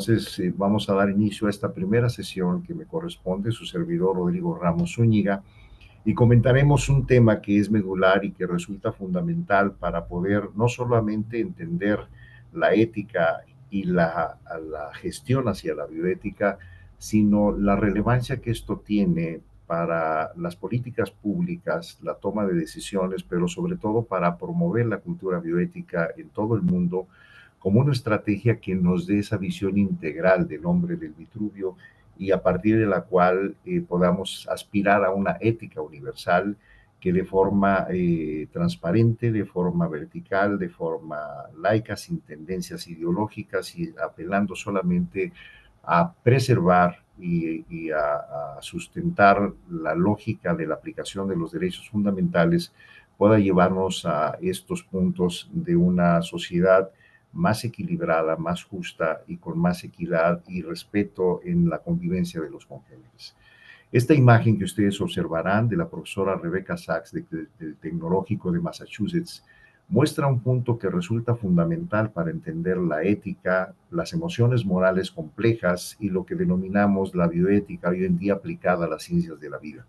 entonces vamos a dar inicio a esta primera sesión que me corresponde, su servidor Rodrigo Ramos Zúñiga, y comentaremos un tema que es medular y que resulta fundamental para poder no solamente entender la ética y la gestión hacia la bioética, sino la relevancia que esto tiene para las políticas públicas, la toma de decisiones, pero sobre todo para promover la cultura bioética en todo el mundo como una estrategia que nos dé esa visión integral del hombre del Vitruvio y a partir de la cual podamos aspirar a una ética universal que de forma transparente, de forma vertical, de forma laica, sin tendencias ideológicas y apelando solamente a preservar y a sustentar la lógica de la aplicación de los derechos fundamentales, pueda llevarnos a estos puntos de una sociedad más equilibrada, más justa y con más equidad y respeto en la convivencia de los congéneres. Esta imagen que ustedes observarán de la profesora Rebecca Sachs del Tecnológico de Massachusetts muestra un punto que resulta fundamental para entender la ética, las emociones morales complejas y lo que denominamos la bioética hoy en día aplicada a las ciencias de la vida.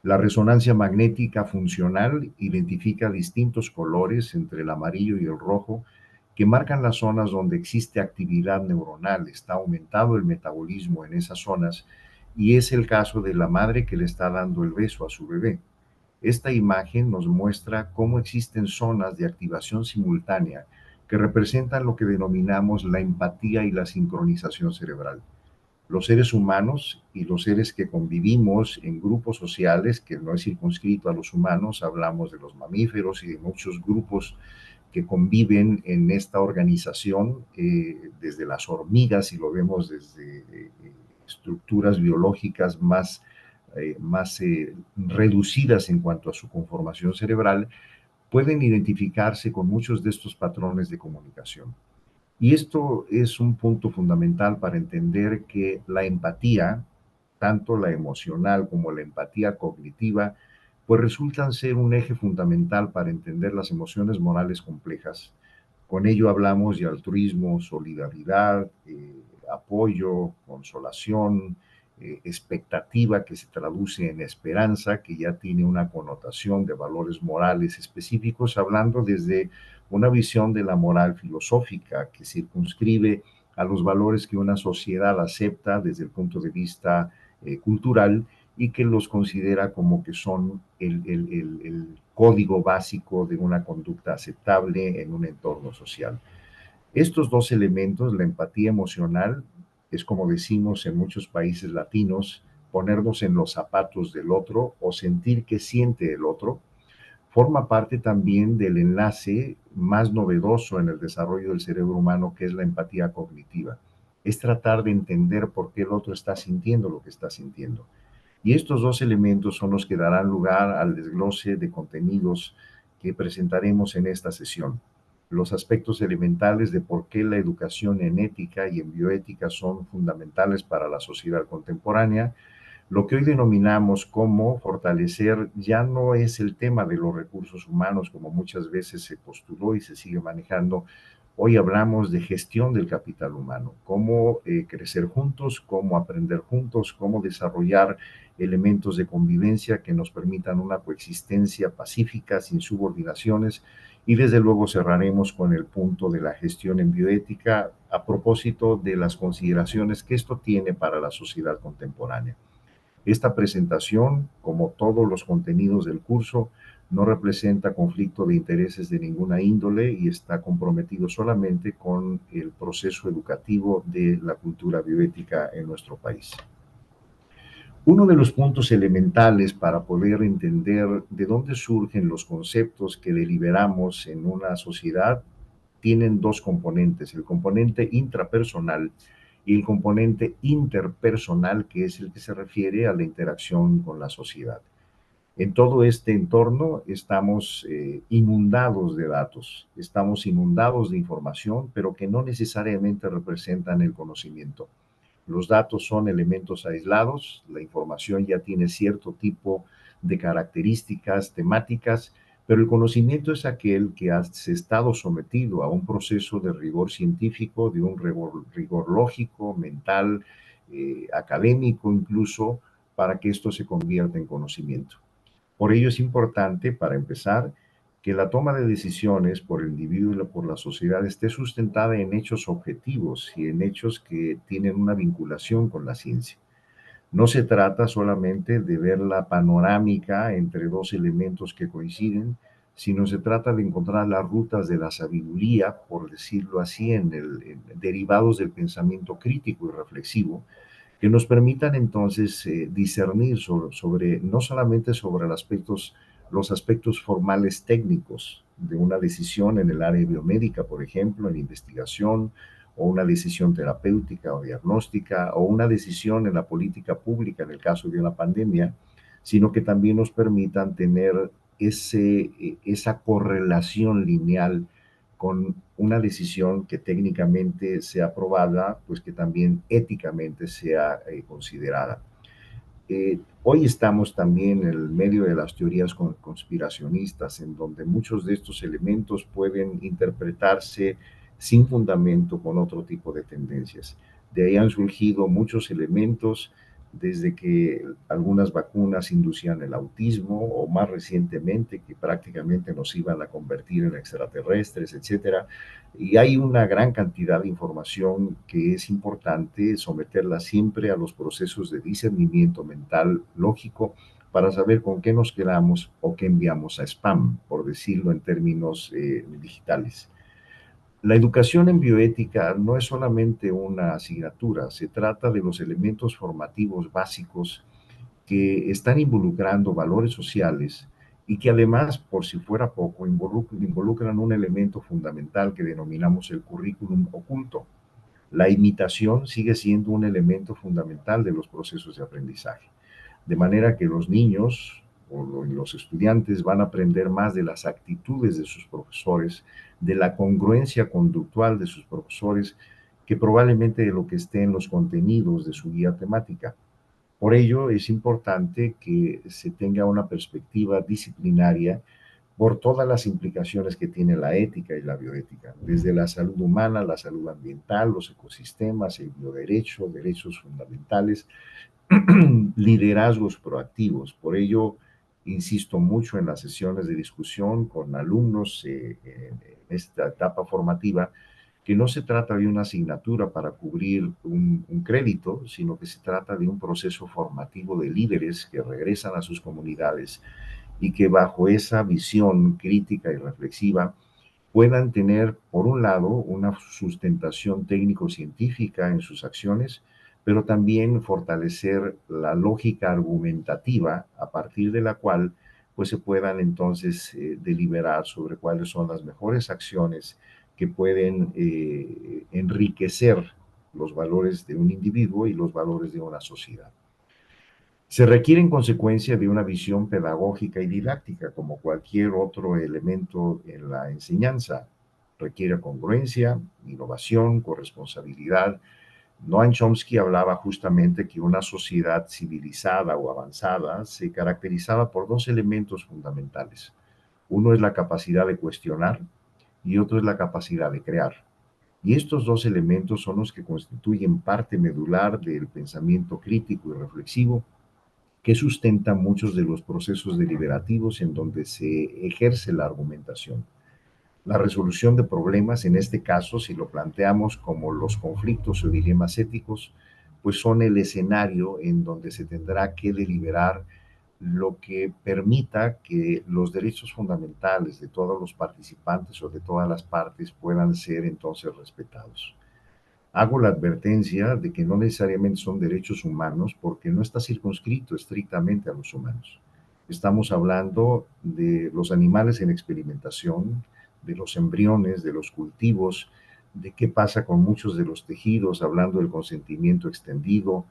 La resonancia magnética funcional identifica distintos colores entre el amarillo y el rojo que marcan las zonas donde existe actividad neuronal, está aumentado el metabolismo en esas zonas y es el caso de la madre que le está dando el beso a su bebé. Esta imagen nos muestra cómo existen zonas de activación simultánea que representan lo que denominamos la empatía y la sincronización cerebral. Los seres humanos y los seres que convivimos en grupos sociales, que no es circunscrito a los humanos, hablamos de los mamíferos y de muchos grupos que conviven en esta organización, desde las hormigas, y lo vemos desde estructuras biológicas más reducidas en cuanto a su conformación cerebral, pueden identificarse con muchos de estos patrones de comunicación. Y esto es un punto fundamental para entender que la empatía, tanto la emocional como la empatía cognitiva, pues resultan ser un eje fundamental para entender las emociones morales complejas. Con ello hablamos de altruismo, solidaridad, apoyo, consolación, expectativa que se traduce en esperanza, que ya tiene una connotación de valores morales específicos, hablando desde una visión de la moral filosófica que circunscribe a los valores que una sociedad acepta desde el punto de vista cultural y que los considera como que son el código básico de una conducta aceptable en un entorno social. Estos dos elementos, la empatía emocional, es como decimos en muchos países latinos, ponernos en los zapatos del otro o sentir que siente el otro, forma parte también del enlace más novedoso en el desarrollo del cerebro humano, que es la empatía cognitiva. Es tratar de entender por qué el otro está sintiendo lo que está sintiendo. Y estos dos elementos son los que darán lugar al desglose de contenidos que presentaremos en esta sesión. Los aspectos elementales de por qué la educación en ética y en bioética son fundamentales para la sociedad contemporánea. Lo que hoy denominamos como fortalecer ya no es el tema de los recursos humanos, como muchas veces se postuló y se sigue manejando. Hoy hablamos de gestión del capital humano, cómo crecer juntos, cómo aprender juntos, cómo desarrollar elementos de convivencia que nos permitan una coexistencia pacífica, sin subordinaciones. Y desde luego cerraremos con el punto de la gestión en bioética a propósito de las consideraciones que esto tiene para la sociedad contemporánea. Esta presentación, como todos los contenidos del curso, no representa conflicto de intereses de ninguna índole y está comprometido solamente con el proceso educativo de la cultura bioética en nuestro país. Uno de los puntos elementales para poder entender de dónde surgen los conceptos que deliberamos en una sociedad tienen dos componentes, el componente intrapersonal y el componente interpersonal, que es el que se refiere a la interacción con la sociedad. En todo este entorno estamos inundados de datos, estamos inundados de información, pero que no necesariamente representan el conocimiento. Los datos son elementos aislados, la información ya tiene cierto tipo de características temáticas, Pero el conocimiento es aquel que ha estado sometido a un proceso de rigor científico, de un rigor lógico, mental, académico incluso, para que esto se convierta en conocimiento. Por ello es importante, para empezar, que la toma de decisiones por el individuo y por la sociedad esté sustentada en hechos objetivos y en hechos que tienen una vinculación con la ciencia. No se trata solamente de ver la panorámica entre dos elementos que coinciden, sino se trata de encontrar las rutas de la sabiduría, por decirlo así, derivados del pensamiento crítico y reflexivo, que nos permitan entonces discernir no solamente sobre los aspectos formales técnicos de una decisión en el área biomédica, por ejemplo, en investigación, o una decisión terapéutica o diagnóstica, o una decisión en la política pública en el caso de una pandemia, sino que también nos permitan tener esa correlación lineal con una decisión que técnicamente sea aprobada, pues que también éticamente sea considerada. Hoy estamos también en el medio de las teorías conspiracionistas, en donde muchos de estos elementos pueden interpretarse sin fundamento con otro tipo de tendencias. De ahí han surgido muchos elementos, desde que algunas vacunas inducían el autismo, o más recientemente que prácticamente nos iban a convertir en extraterrestres, etcétera. Y hay una gran cantidad de información que es importante someterla siempre a los procesos de discernimiento mental lógico para saber con qué nos quedamos o qué enviamos a spam, por decirlo en términos digitales. La educación en bioética no es solamente una asignatura, se trata de los elementos formativos básicos que están involucrando valores sociales y que además, por si fuera poco, involucran un elemento fundamental que denominamos el currículum oculto. La imitación sigue siendo un elemento fundamental de los procesos de aprendizaje. De manera que los niños o los estudiantes van a aprender más de las actitudes de sus profesores, de la congruencia conductual de sus profesores, que probablemente de lo que esté en los contenidos de su guía temática. Por ello, es importante que se tenga una perspectiva disciplinaria por todas las implicaciones que tiene la ética y la bioética, desde la salud humana, la salud ambiental, los ecosistemas, el bioderecho, derechos fundamentales, liderazgos proactivos. Por ello, insisto mucho en las sesiones de discusión con alumnos en esta etapa formativa, que no se trata de una asignatura para cubrir un crédito, sino que se trata de un proceso formativo de líderes que regresan a sus comunidades y que bajo esa visión crítica y reflexiva puedan tener, por un lado, una sustentación técnico-científica en sus acciones, pero también fortalecer la lógica argumentativa a partir de la cual pues se puedan entonces deliberar sobre cuáles son las mejores acciones que pueden enriquecer los valores de un individuo y los valores de una sociedad. Se requiere en consecuencia de una visión pedagógica y didáctica, como cualquier otro elemento en la enseñanza. Requiere congruencia, innovación, corresponsabilidad. Noam Chomsky hablaba justamente que una sociedad civilizada o avanzada se caracterizaba por dos elementos fundamentales. Uno es la capacidad de cuestionar y otro es la capacidad de crear. Y estos dos elementos son los que constituyen parte medular del pensamiento crítico y reflexivo que sustenta muchos de los procesos deliberativos en donde se ejerce la argumentación. La resolución de problemas, en este caso, si lo planteamos como los conflictos o dilemas éticos, pues son el escenario en donde se tendrá que deliberar lo que permita que los derechos fundamentales de todos los participantes o de todas las partes puedan ser entonces respetados. Hago la advertencia de que no necesariamente son derechos humanos porque no está circunscrito estrictamente a los humanos. Estamos hablando de los animales en experimentación, de los embriones, de los cultivos, de qué pasa con muchos de los tejidos, hablando del consentimiento extendido,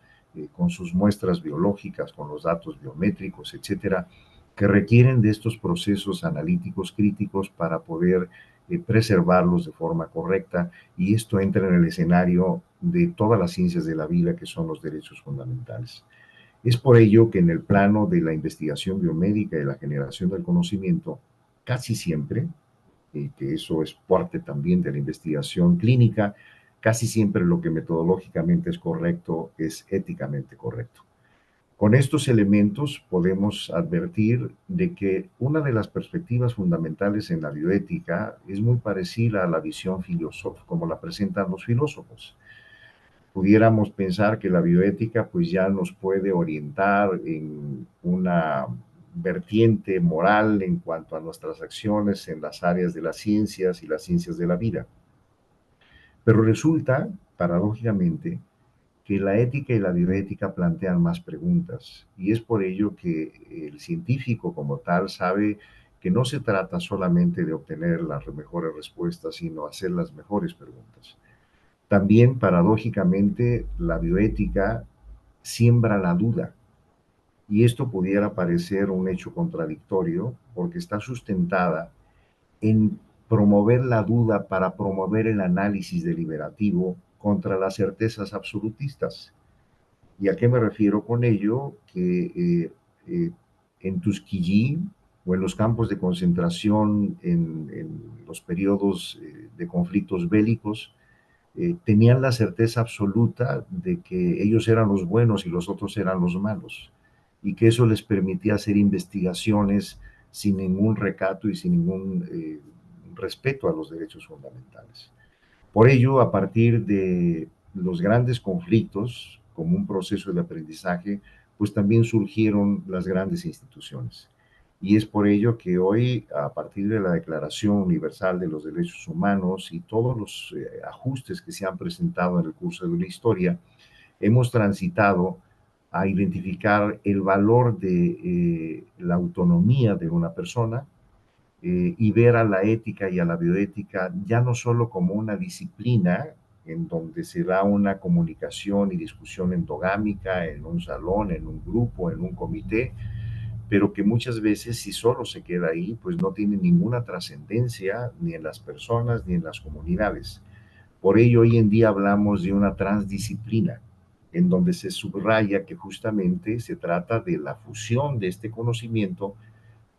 con sus muestras biológicas, con los datos biométricos, etcétera, que requieren de estos procesos analíticos críticos para poder preservarlos de forma correcta, y esto entra en el escenario de todas las ciencias de la vida que son los derechos fundamentales. Es por ello que en el plano de la investigación biomédica y la generación del conocimiento casi siempre, y que eso es parte también de la investigación clínica, casi siempre lo que metodológicamente es correcto es éticamente correcto. Con estos elementos podemos advertir de que una de las perspectivas fundamentales en la bioética es muy parecida a la visión filosófica, como la presentan los filósofos. Pudiéramos pensar que la bioética pues ya nos puede orientar en una vertiente moral en cuanto a nuestras acciones en las áreas de las ciencias y las ciencias de la vida. Pero resulta, paradójicamente, que la ética y la bioética plantean más preguntas, y es por ello que el científico como tal sabe que no se trata solamente de obtener las mejores respuestas, sino hacer las mejores preguntas. También, paradójicamente, la bioética siembra la duda, y esto pudiera parecer un hecho contradictorio porque está sustentada en promover la duda para promover el análisis deliberativo contra las certezas absolutistas. ¿Y a qué me refiero con ello? Que eh, en Tuskegee o en los campos de concentración, en los periodos de conflictos bélicos, tenían la certeza absoluta de que ellos eran los buenos y los otros eran los malos, y que eso les permitía hacer investigaciones sin ningún recato y sin ningún respeto a los derechos fundamentales. Por ello, a partir de los grandes conflictos, como un proceso de aprendizaje, pues también surgieron las grandes instituciones. Y es por ello que hoy, a partir de la Declaración Universal de los Derechos Humanos y todos los ajustes que se han presentado en el curso de la historia, hemos transitado a identificar el valor de la autonomía de una persona, y ver a la ética y a la bioética ya no solo como una disciplina en donde se da una comunicación y discusión endogámica en un salón, en un grupo, en un comité, pero que muchas veces si solo se queda ahí, pues no tiene ninguna trascendencia ni en las personas ni en las comunidades. Por ello, hoy en día hablamos de una transdisciplina, en donde se subraya que justamente se trata de la fusión de este conocimiento,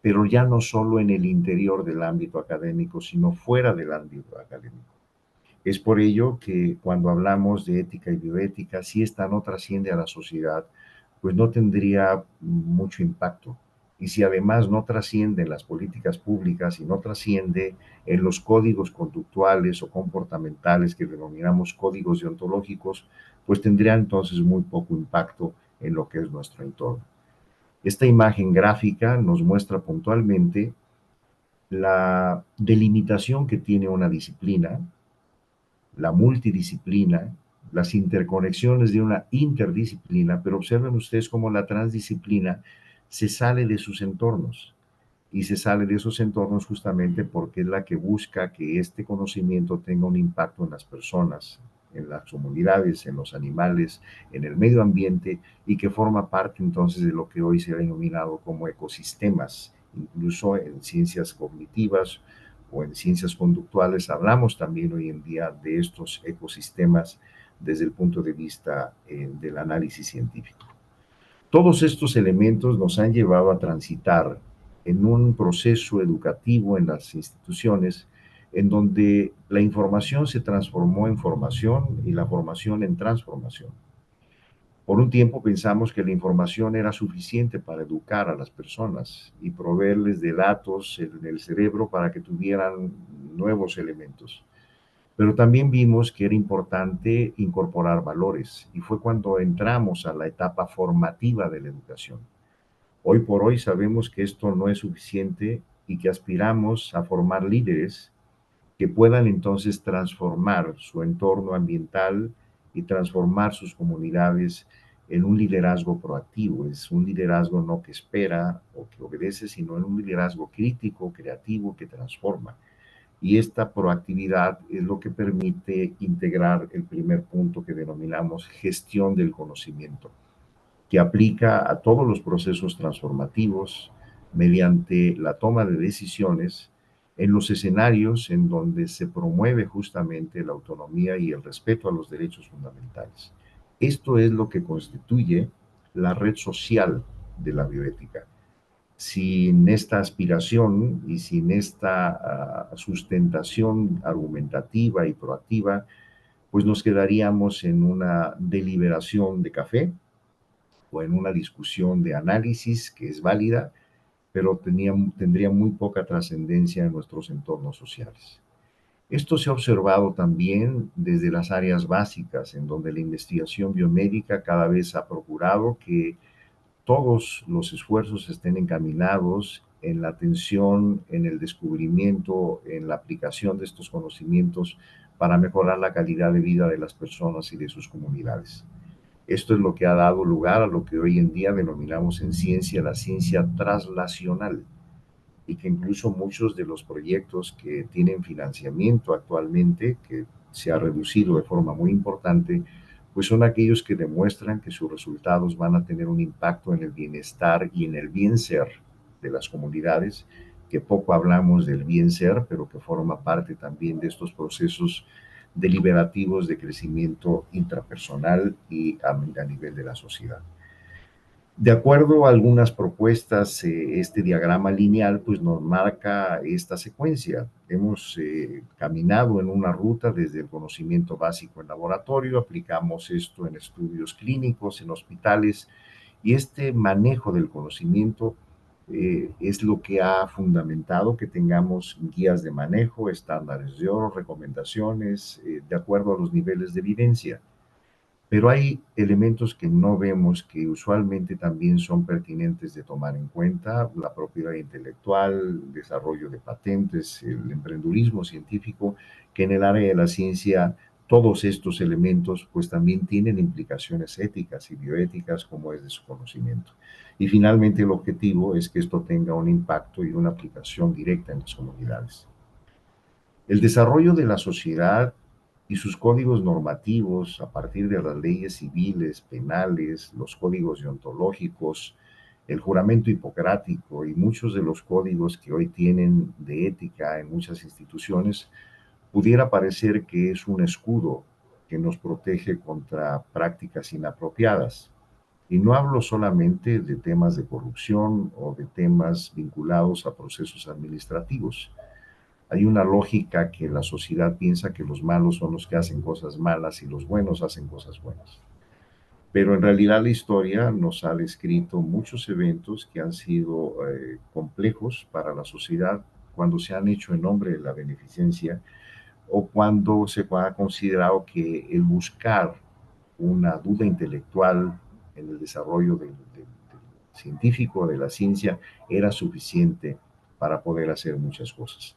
pero ya no solo en el interior del ámbito académico, sino fuera del ámbito académico. Es por ello que cuando hablamos de ética y bioética, si esta no trasciende a la sociedad, pues no tendría mucho impacto. Y si además no trasciende en las políticas públicas y no trasciende en los códigos conductuales o comportamentales que denominamos códigos deontológicos, pues tendría entonces muy poco impacto en lo que es nuestro entorno. Esta imagen gráfica nos muestra puntualmente la delimitación que tiene una disciplina, la multidisciplina, las interconexiones de una interdisciplina, pero observen ustedes cómo la transdisciplina se sale de sus entornos, y se sale de esos entornos justamente porque es la que busca que este conocimiento tenga un impacto en las personas, en las comunidades, en los animales, en el medio ambiente, y que forma parte entonces de lo que hoy se ha denominado como ecosistemas. Incluso en ciencias cognitivas o en ciencias conductuales hablamos también hoy en día de estos ecosistemas desde el punto de vista del análisis científico. Todos estos elementos nos han llevado a transitar en un proceso educativo en las instituciones en donde la información se transformó en formación y la formación en transformación. Por un tiempo pensamos que la información era suficiente para educar a las personas y proveerles de datos en el cerebro para que tuvieran nuevos elementos. Pero también vimos que era importante incorporar valores, y fue cuando entramos a la etapa formativa de la educación. Hoy por hoy sabemos que esto no es suficiente y que aspiramos a formar líderes que puedan entonces transformar su entorno ambiental y transformar sus comunidades en un liderazgo proactivo. Es un liderazgo no que espera o que obedece, sino en un liderazgo crítico, creativo, que transforma. Y esta proactividad es lo que permite integrar el primer punto que denominamos gestión del conocimiento, que aplica a todos los procesos transformativos mediante la toma de decisiones en los escenarios en donde se promueve justamente la autonomía y el respeto a los derechos fundamentales. Esto es lo que constituye la red social de la bioética. Sin esta aspiración y sin esta sustentación argumentativa y proactiva, pues nos quedaríamos en una deliberación de café o en una discusión de análisis que es válida, pero tendría muy poca trascendencia en nuestros entornos sociales. Esto se ha observado también desde las áreas básicas, en donde la investigación biomédica cada vez ha procurado que todos los esfuerzos estén encaminados en la atención, en el descubrimiento, en la aplicación de estos conocimientos para mejorar la calidad de vida de las personas y de sus comunidades. Esto es lo que ha dado lugar a lo que hoy en día denominamos en ciencia la ciencia traslacional, y que incluso muchos de los proyectos que tienen financiamiento actualmente, que se ha reducido de forma muy importante, pues son aquellos que demuestran que sus resultados van a tener un impacto en el bienestar y en el bien ser de las comunidades, que poco hablamos del bien ser, pero que forma parte también de estos procesos deliberativos de crecimiento intrapersonal y a nivel de la sociedad. De acuerdo a algunas propuestas, este diagrama lineal pues nos marca esta secuencia. Hemos caminado en una ruta desde el conocimiento básico en laboratorio, aplicamos esto en estudios clínicos, en hospitales, y este manejo del conocimiento es lo que ha fundamentado que tengamos guías de manejo, estándares de oro, recomendaciones, de acuerdo a los niveles de vivencia. Pero hay elementos que no vemos que usualmente también son pertinentes de tomar en cuenta: la propiedad intelectual, el desarrollo de patentes, el emprendurismo científico, que en el área de la ciencia todos estos elementos pues también tienen implicaciones éticas y bioéticas como es de su conocimiento. Y finalmente el objetivo es que esto tenga un impacto y una aplicación directa en las comunidades. El desarrollo de la sociedad y sus códigos normativos a partir de las leyes civiles, penales, los códigos deontológicos, el juramento hipocrático y muchos de los códigos que hoy tienen de ética en muchas instituciones, pudiera parecer que es un escudo que nos protege contra prácticas inapropiadas. Y no hablo solamente de temas de corrupción o de temas vinculados a procesos administrativos. Hay una lógica que la sociedad piensa que los malos son los que hacen cosas malas y los buenos hacen cosas buenas. Pero en realidad la historia nos ha descrito muchos eventos que han sido complejos para la sociedad cuando se han hecho en nombre de la beneficencia o cuando se ha considerado que el buscar una duda intelectual en el desarrollo del científico, de la ciencia, era suficiente para poder hacer muchas cosas.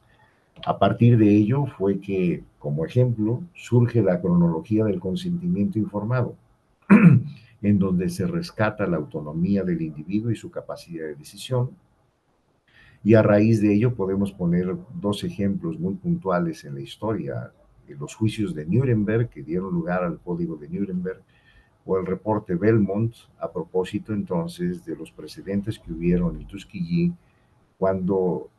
A partir de ello fue que, como ejemplo, surge la cronología del consentimiento informado, en donde se rescata la autonomía del individuo y su capacidad de decisión. Y a raíz de ello podemos poner dos ejemplos muy puntuales en la historia: los juicios de Nuremberg, que dieron lugar al Código de Nuremberg, o el reporte Belmont, a propósito entonces de los precedentes que hubieron en Tuskegee cuando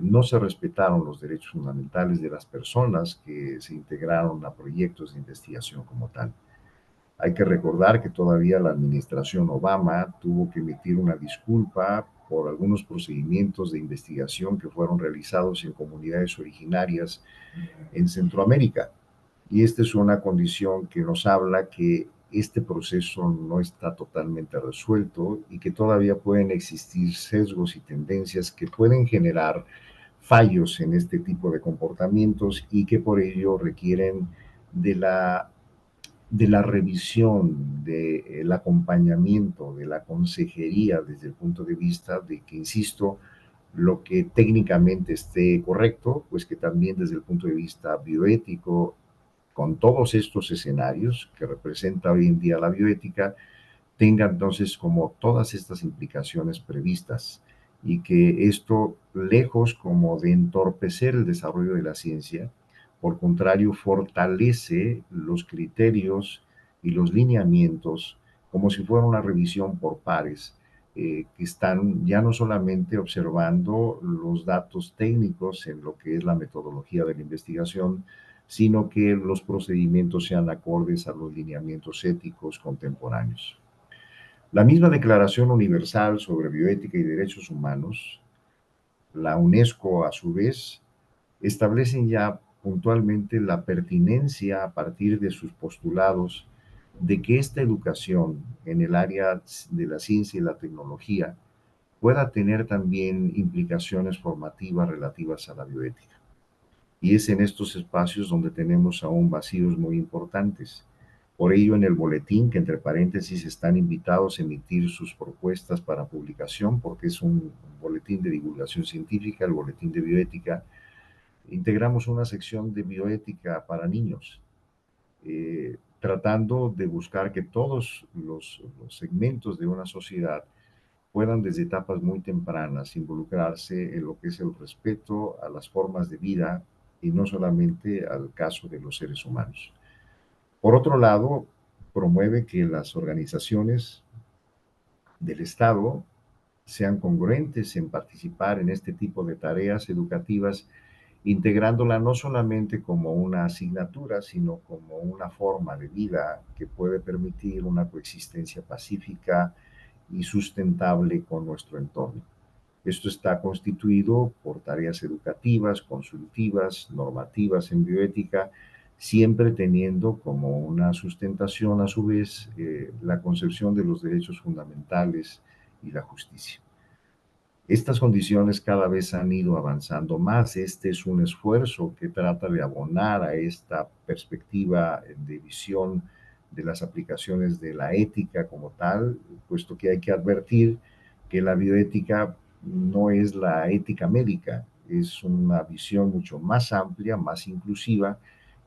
no se respetaron los derechos fundamentales de las personas que se integraron a proyectos de investigación como tal. Hay que recordar que todavía la administración Obama tuvo que emitir una disculpa por algunos procedimientos de investigación que fueron realizados en comunidades originarias en Centroamérica. Y esta es una condición que nos habla que este proceso no está totalmente resuelto y que todavía pueden existir sesgos y tendencias que pueden generar fallos en este tipo de comportamientos y que por ello requieren de la revisión, del acompañamiento, de la consejería desde el punto de vista de que, insisto, lo que técnicamente esté correcto, pues que también desde el punto de vista bioético, con todos estos escenarios que representa hoy en día la bioética, tenga entonces como todas estas implicaciones previstas, y que esto, lejos como de entorpecer el desarrollo de la ciencia, por contrario, fortalece los criterios y los lineamientos como si fuera una revisión por pares, que están ya no solamente observando los datos técnicos en lo que es la metodología de la investigación, sino que los procedimientos sean acordes a los lineamientos éticos contemporáneos. La misma Declaración Universal sobre Bioética y Derechos Humanos, la UNESCO a su vez, establecen ya puntualmente la pertinencia a partir de sus postulados de que esta educación en el área de la ciencia y la tecnología pueda tener también implicaciones formativas relativas a la bioética. Y es en estos espacios donde tenemos aún vacíos muy importantes. Por ello, en el boletín, que entre paréntesis están invitados a emitir sus propuestas para publicación, porque es un boletín de divulgación científica, el boletín de bioética, integramos una sección de bioética para niños, tratando de buscar que todos los segmentos de una sociedad puedan desde etapas muy tempranas involucrarse en lo que es el respeto a las formas de vida y no solamente al caso de los seres humanos. Por otro lado, promueve que las organizaciones del Estado sean congruentes en participar en este tipo de tareas educativas, integrándola no solamente como una asignatura, sino como una forma de vida que puede permitir una coexistencia pacífica y sustentable con nuestro entorno. Esto está constituido por tareas educativas, consultivas, normativas en bioética, siempre teniendo como una sustentación a su vez la concepción de los derechos fundamentales y la justicia. Estas condiciones cada vez han ido avanzando más. Este es un esfuerzo que trata de abonar a esta perspectiva de visión de las aplicaciones de la ética como tal, puesto que hay que advertir que la bioética no es la ética médica, es una visión mucho más amplia, más inclusiva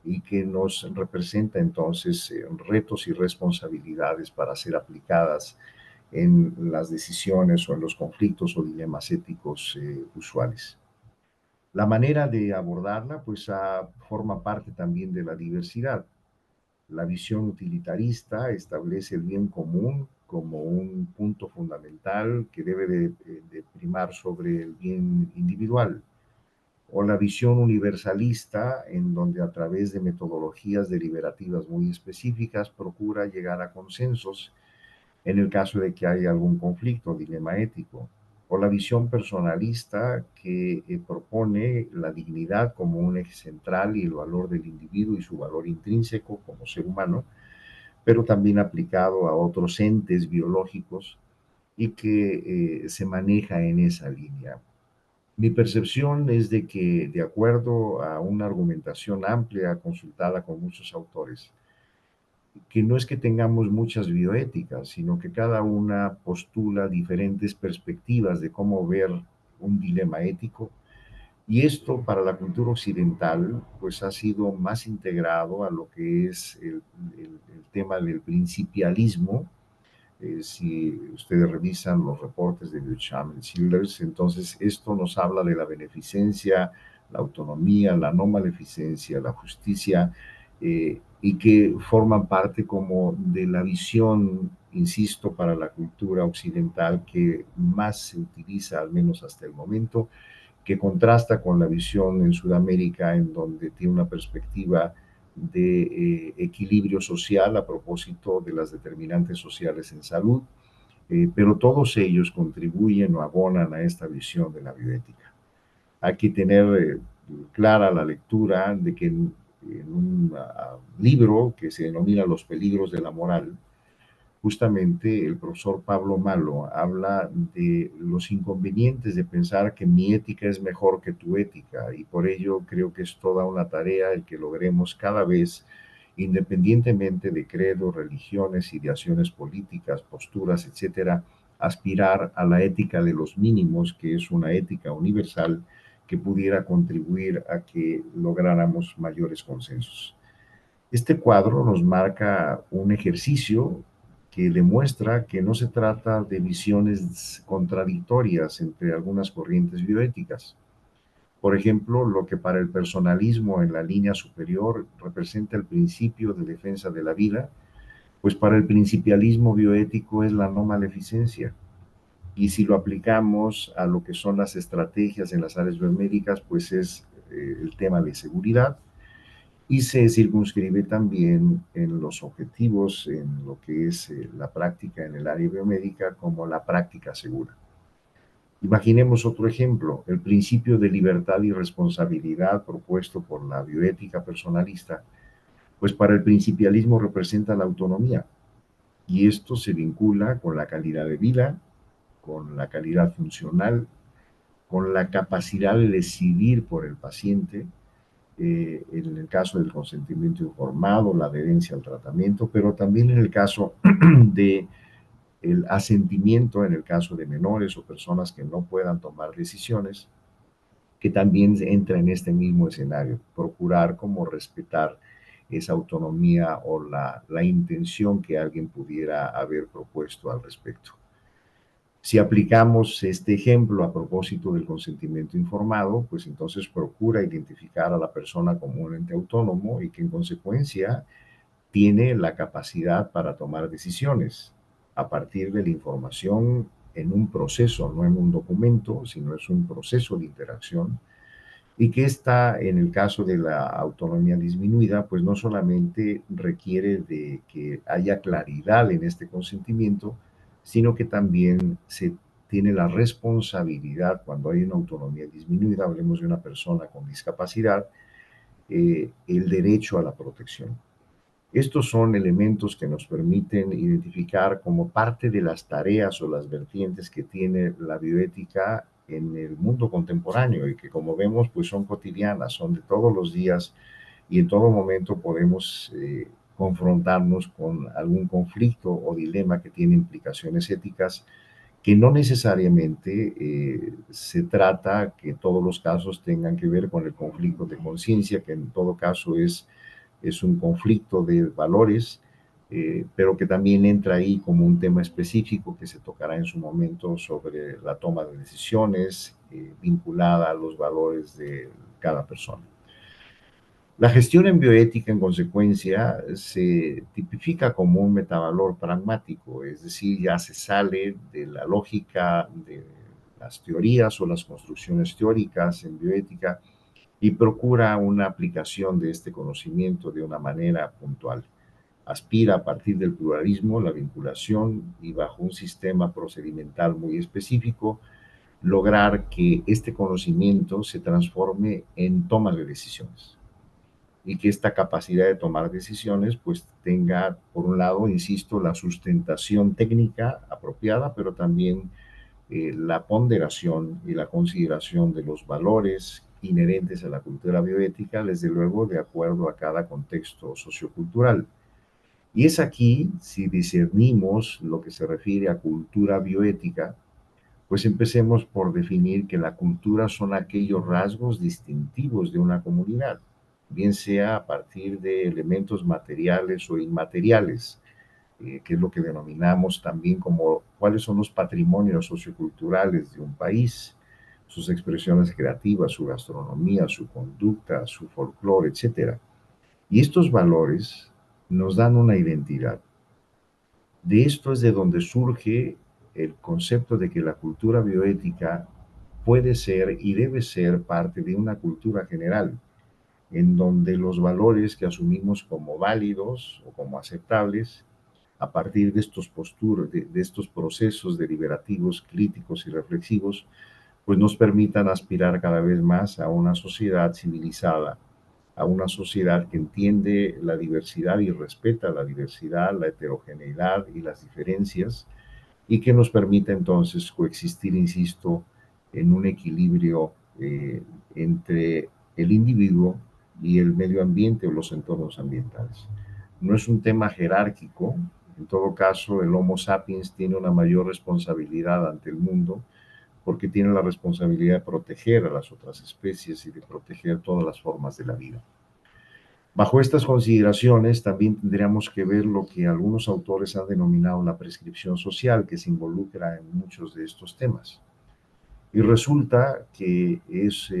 y que nos representa entonces retos y responsabilidades para ser aplicadas en las decisiones o en los conflictos o dilemas éticos usuales. La manera de abordarla, pues, forma parte también de la diversidad. La visión utilitarista establece el bien común como un punto fundamental que debe de primar sobre el bien individual. O la visión universalista, en donde a través de metodologías deliberativas muy específicas procura llegar a consensos en el caso de que haya algún conflicto o dilema ético, o la visión personalista que propone la dignidad como un eje central y el valor del individuo y su valor intrínseco como ser humano, pero también aplicado a otros entes biológicos y que se maneja en esa línea. Mi percepción es de que, de acuerdo a una argumentación amplia consultada con muchos autores, que no es que tengamos muchas bioéticas, sino que cada una postula diferentes perspectivas de cómo ver un dilema ético. Y esto para la cultura occidental, pues ha sido más integrado a lo que es el tema del principialismo. Si ustedes revisan los reportes de Duchamp y Childers, entonces esto nos habla de la beneficencia, la autonomía, la no maleficencia, la justicia, y que forman parte como de la visión, insisto, para la cultura occidental que más se utiliza, al menos hasta el momento, que contrasta con la visión en Sudamérica, en donde tiene una perspectiva de equilibrio social a propósito de las determinantes sociales en salud, pero todos ellos contribuyen o abonan a esta visión de la bioética. Hay que tener clara la lectura de que en un libro que se denomina Los peligros de la moral, justamente el profesor Pablo Malo habla de los inconvenientes de pensar que mi ética es mejor que tu ética, y por ello creo que es toda una tarea el que logremos cada vez, independientemente de credos, religiones, ideaciones políticas, posturas, etcétera, aspirar a la ética de los mínimos, que es una ética universal que pudiera contribuir a que lográramos mayores consensos. Este cuadro nos marca un ejercicio que demuestra que no se trata de visiones contradictorias entre algunas corrientes bioéticas. Por ejemplo, lo que para el personalismo en la línea superior representa el principio de defensa de la vida, pues para el principialismo bioético es la no maleficencia. Y si lo aplicamos a lo que son las estrategias en las áreas biomédicas, pues es el tema de seguridad. y se circunscribe también en los objetivos, en lo que es la práctica en el área biomédica como la práctica segura. Imaginemos otro ejemplo, el principio de libertad y responsabilidad propuesto por la bioética personalista, pues para el principialismo representa la autonomía, y esto se vincula con la calidad de vida, con la calidad funcional, con la capacidad de decidir por el paciente, en el caso del consentimiento informado, la adherencia al tratamiento, pero también en el caso de el asentimiento, en el caso de menores o personas que no puedan tomar decisiones, que también entra en este mismo escenario, procurar como respetar esa autonomía o la intención que alguien pudiera haber propuesto al respecto. Si aplicamos este ejemplo a propósito del consentimiento informado, pues entonces procura identificar a la persona como un ente autónomo y que en consecuencia tiene la capacidad para tomar decisiones a partir de la información en un proceso, no en un documento, sino es un proceso de interacción, y que esta, en el caso de la autonomía disminuida, pues no solamente requiere de que haya claridad en este consentimiento, sino que también se tiene la responsabilidad, cuando hay una autonomía disminuida, hablemos de una persona con discapacidad, el derecho a la protección. Estos son elementos que nos permiten identificar como parte de las tareas o las vertientes que tiene la bioética en el mundo contemporáneo y que, como vemos, pues son cotidianas, son de todos los días, y en todo momento podemos confrontarnos con algún conflicto o dilema que tiene implicaciones éticas, que no necesariamente se trata que todos los casos tengan que ver con el conflicto de conciencia, que en todo caso es un conflicto de valores, pero que también entra ahí como un tema específico que se tocará en su momento sobre la toma de decisiones vinculada a los valores de cada persona. La gestión en bioética, en consecuencia, se tipifica como un metavalor pragmático, es decir, ya se sale de la lógica de las teorías o las construcciones teóricas en bioética y procura una aplicación de este conocimiento de una manera puntual. Aspira a partir del pluralismo, la vinculación y bajo un sistema procedimental muy específico, lograr que este conocimiento se transforme en toma de decisiones y que esta capacidad de tomar decisiones pues tenga, por un lado, insisto, la sustentación técnica apropiada, pero también la ponderación y la consideración de los valores inherentes a la cultura bioética, desde luego de acuerdo a cada contexto sociocultural. Y es aquí, si discernimos lo que se refiere a cultura bioética, pues empecemos por definir que la cultura son aquellos rasgos distintivos de una comunidad, bien sea a partir de elementos materiales o inmateriales, que es lo que denominamos también como cuáles son los patrimonios socioculturales de un país, sus expresiones creativas, su gastronomía, su conducta, su folclore, etcétera. Y estos valores nos dan una identidad. De esto es de donde surge el concepto de que la cultura bioética puede ser y debe ser parte de una cultura general, en donde los valores que asumimos como válidos o como aceptables a partir de estos posturas, de estos procesos deliberativos, críticos y reflexivos, pues nos permitan aspirar cada vez más a una sociedad civilizada, a una sociedad que entiende la diversidad y respeta la diversidad, la heterogeneidad y las diferencias, y que nos permita entonces coexistir, insisto, en un equilibrio entre el individuo y el medio ambiente o los entornos ambientales. No es un tema jerárquico, en todo caso el Homo sapiens tiene una mayor responsabilidad ante el mundo porque tiene la responsabilidad de proteger a las otras especies y de proteger todas las formas de la vida. Bajo estas consideraciones, también tendríamos que ver lo que algunos autores han denominado la prescripción social, que se involucra en muchos de estos temas. Y resulta que es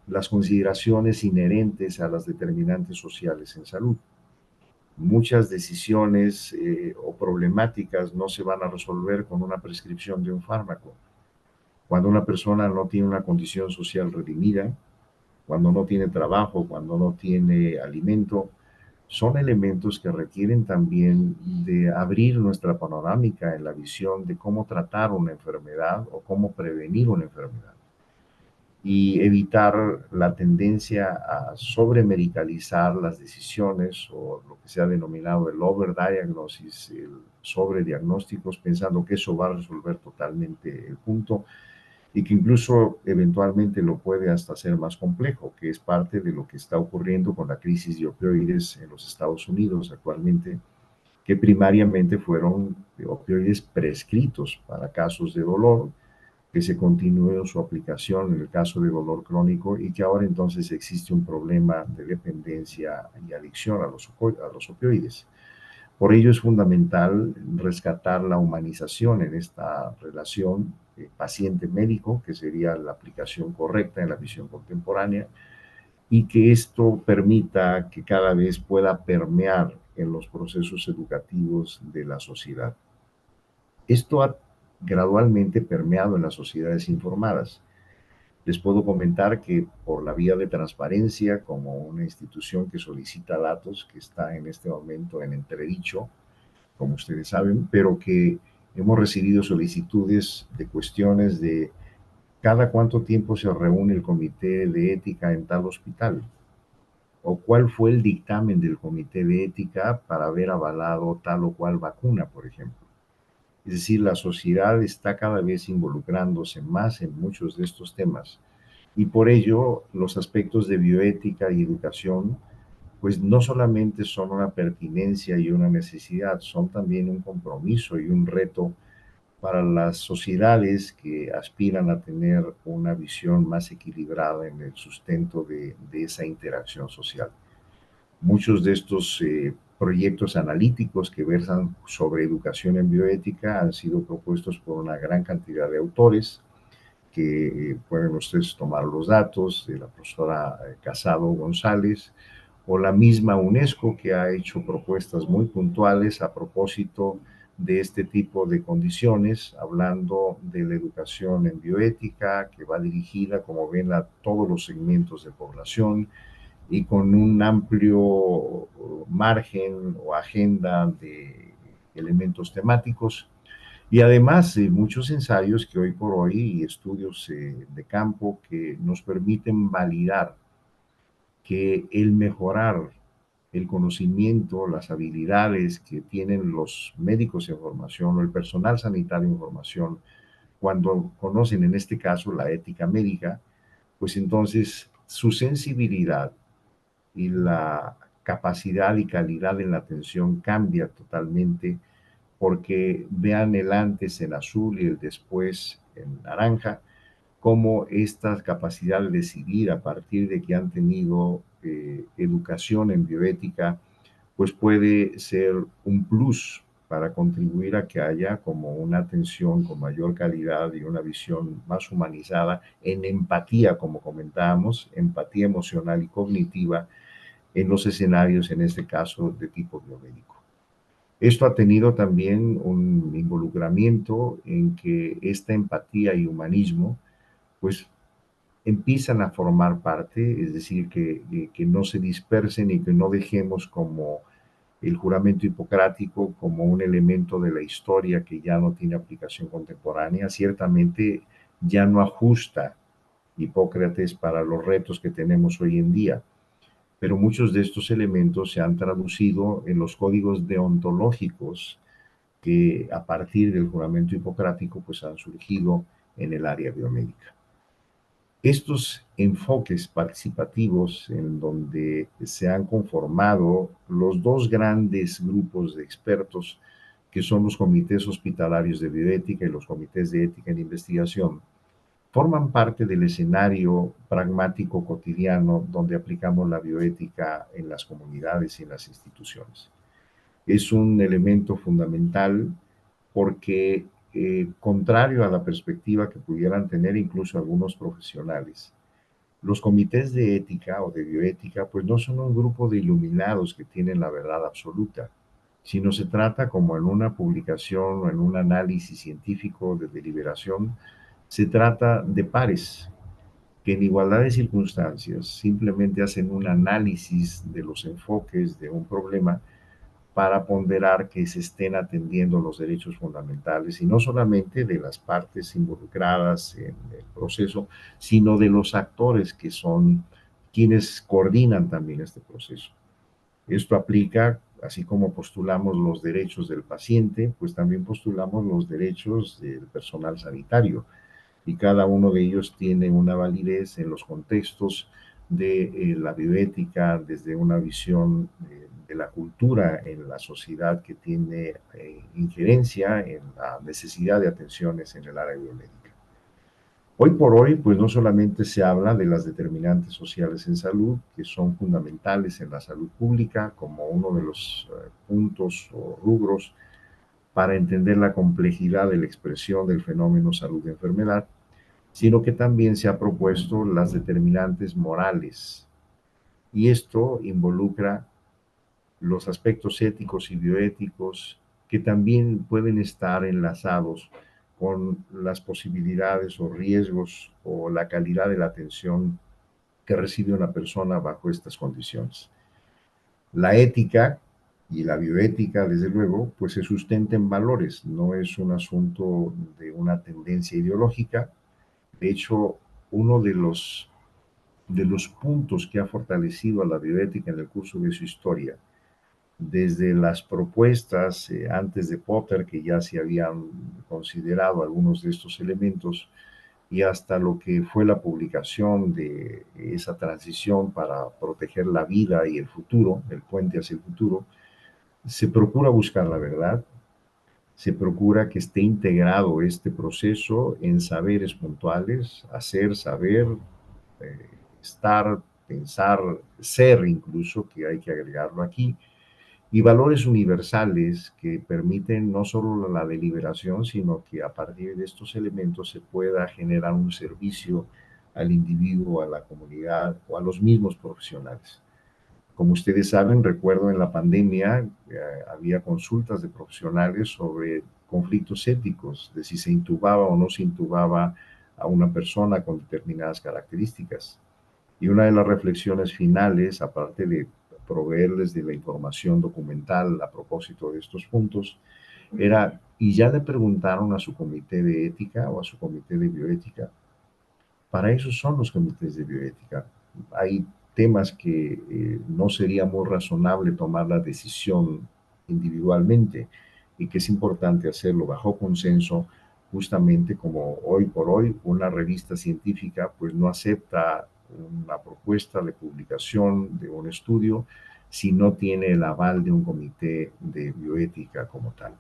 las consideraciones inherentes a las determinantes sociales en salud. Muchas decisiones o problemáticas no se van a resolver con una prescripción de un fármaco. Cuando una persona no tiene una condición social redimida, cuando no tiene trabajo, cuando no tiene alimento, son elementos que requieren también de abrir nuestra panorámica en la visión de cómo tratar una enfermedad o cómo prevenir una enfermedad y evitar la tendencia a sobremedicalizar las decisiones o lo que se ha denominado el overdiagnosis, el sobrediagnósticos, pensando que eso va a resolver totalmente el punto y que incluso eventualmente lo puede hasta hacer más complejo, que es parte de lo que está ocurriendo con la crisis de opioides en los Estados Unidos actualmente, que primariamente fueron opioides prescritos para casos de dolor, que se continúe su aplicación en el caso de dolor crónico y que ahora entonces existe un problema de dependencia y adicción a los opioides. Por ello es fundamental rescatar la humanización en esta relación paciente-médico, que sería la aplicación correcta en la visión contemporánea, y que esto permita que cada vez pueda permear en los procesos educativos de la sociedad. Esto ha gradualmente permeado en las sociedades informadas. Les puedo comentar que por la vía de transparencia, como una institución que solicita datos, que está en este momento en entredicho, como ustedes saben, pero que hemos recibido solicitudes de cuestiones de cada cuánto tiempo se reúne el comité de ética en tal hospital, o cuál fue el dictamen del comité de ética para haber avalado tal o cual vacuna, por ejemplo. Es decir, la sociedad está cada vez involucrándose más en muchos de estos temas y por ello los aspectos de bioética y educación pues no solamente son una pertinencia y una necesidad, son también un compromiso y un reto para las sociedades que aspiran a tener una visión más equilibrada en el sustento de esa interacción social. Muchos de estos proyectos analíticos que versan sobre educación en bioética han sido propuestos por una gran cantidad de autores que pueden ustedes tomar los datos de la profesora Casado González o la misma UNESCO que ha hecho propuestas muy puntuales a propósito de este tipo de condiciones, hablando de la educación en bioética que va dirigida, como ven, a todos los segmentos de población y con un amplio margen o agenda de elementos temáticos y además muchos ensayos que hoy por hoy y estudios de campo que nos permiten validar que el mejorar el conocimiento, las habilidades que tienen los médicos en formación o el personal sanitario en formación cuando conocen en este caso la ética médica, pues entonces su sensibilidad y la capacidad y calidad en la atención cambia totalmente porque vean el antes en azul y el después en naranja, cómo esta capacidad de decidir a partir de que han tenido educación en bioética, pues puede ser un plus para contribuir a que haya como una atención con mayor calidad y una visión más humanizada en empatía, como comentábamos, empatía emocional y cognitiva en los escenarios, en este caso, de tipo biomédico. Esto ha tenido también un involucramiento en que esta empatía y humanismo, pues empiezan a formar parte, es decir, que no se dispersen y que no dejemos como el juramento hipocrático como un elemento de la historia que ya no tiene aplicación contemporánea, ciertamente ya no ajusta Hipócrates para los retos que tenemos hoy en día, pero muchos de estos elementos se han traducido en los códigos deontológicos que a partir del juramento hipocrático pues han surgido en el área biomédica. Estos enfoques participativos en donde se han conformado los dos grandes grupos de expertos que son los comités hospitalarios de bioética y los comités de ética en investigación, forman parte del escenario pragmático cotidiano donde aplicamos la bioética en las comunidades y en las instituciones. Es un elemento fundamental porque, contrario a la perspectiva que pudieran tener incluso algunos profesionales, los comités de ética o de bioética pues no son un grupo de iluminados que tienen la verdad absoluta, sino se trata, como en una publicación o en un análisis científico de deliberación, se trata de pares, que en igualdad de circunstancias simplemente hacen un análisis de los enfoques de un problema para ponderar que se estén atendiendo los derechos fundamentales y no solamente de las partes involucradas en el proceso, sino de los actores que son quienes coordinan también este proceso. Esto aplica, así como postulamos los derechos del paciente, pues también postulamos los derechos del personal sanitario y cada uno de ellos tiene una validez en los contextos de la bioética desde una visión de la cultura en la sociedad que tiene injerencia en la necesidad de atenciones en el área biomédica. Hoy por hoy, pues no solamente se habla de las determinantes sociales en salud, que son fundamentales en la salud pública, como uno de los puntos o rubros para entender la complejidad de la expresión del fenómeno salud-enfermedad, sino que también se ha propuesto las determinantes morales. Y esto involucra los aspectos éticos y bioéticos que también pueden estar enlazados con las posibilidades o riesgos o la calidad de la atención que recibe una persona bajo estas condiciones. La ética y la bioética, desde luego, pues se sustenta en valores, no es un asunto de una tendencia ideológica. De hecho, uno de los puntos que ha fortalecido a la bioética en el curso de su historia, desde las propuestas antes de Popper, que ya se habían considerado algunos de estos elementos, y hasta lo que fue la publicación de esa transición para proteger la vida y el futuro, el puente hacia el futuro, se procura buscar la verdad, se procura que esté integrado este proceso en saberes puntuales, hacer, saber, eh, estar, pensar, ser incluso, que hay que agregarlo aquí, y valores universales que permiten no solo la deliberación, sino que a partir de estos elementos se pueda generar un servicio al individuo, a la comunidad o a los mismos profesionales. Como ustedes saben, recuerdo en la pandemia había consultas de profesionales sobre conflictos éticos, de si se intubaba o no se intubaba a una persona con determinadas características. Y una de las reflexiones finales, aparte de proveerles de la información documental a propósito de estos puntos, era, y ya le preguntaron a su comité de ética o a su comité de bioética, para eso son los comités de bioética. Hay temas que no sería muy razonable tomar la decisión individualmente y que es importante hacerlo bajo consenso, justamente como hoy por hoy una revista científica pues no acepta una propuesta de publicación de un estudio si no tiene el aval de un comité de bioética como tal.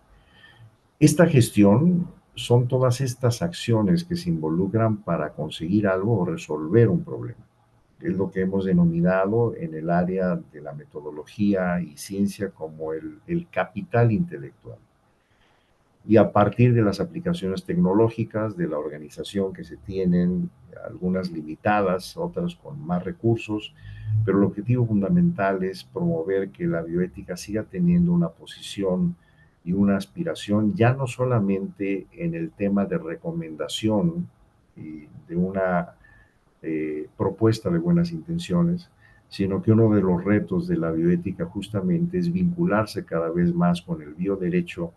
Esta gestión son todas estas acciones que se involucran para conseguir algo o resolver un problema. Es lo que hemos denominado en el área de la metodología y ciencia como el capital intelectual. Y a partir de las aplicaciones tecnológicas, de la organización que se tienen, algunas limitadas, otras con más recursos, pero el objetivo fundamental es promover que la bioética siga teniendo una posición y una aspiración, ya no solamente en el tema de recomendación y de una propuesta de buenas intenciones, sino que uno de los retos de la bioética justamente es vincularse cada vez más con el bioderecho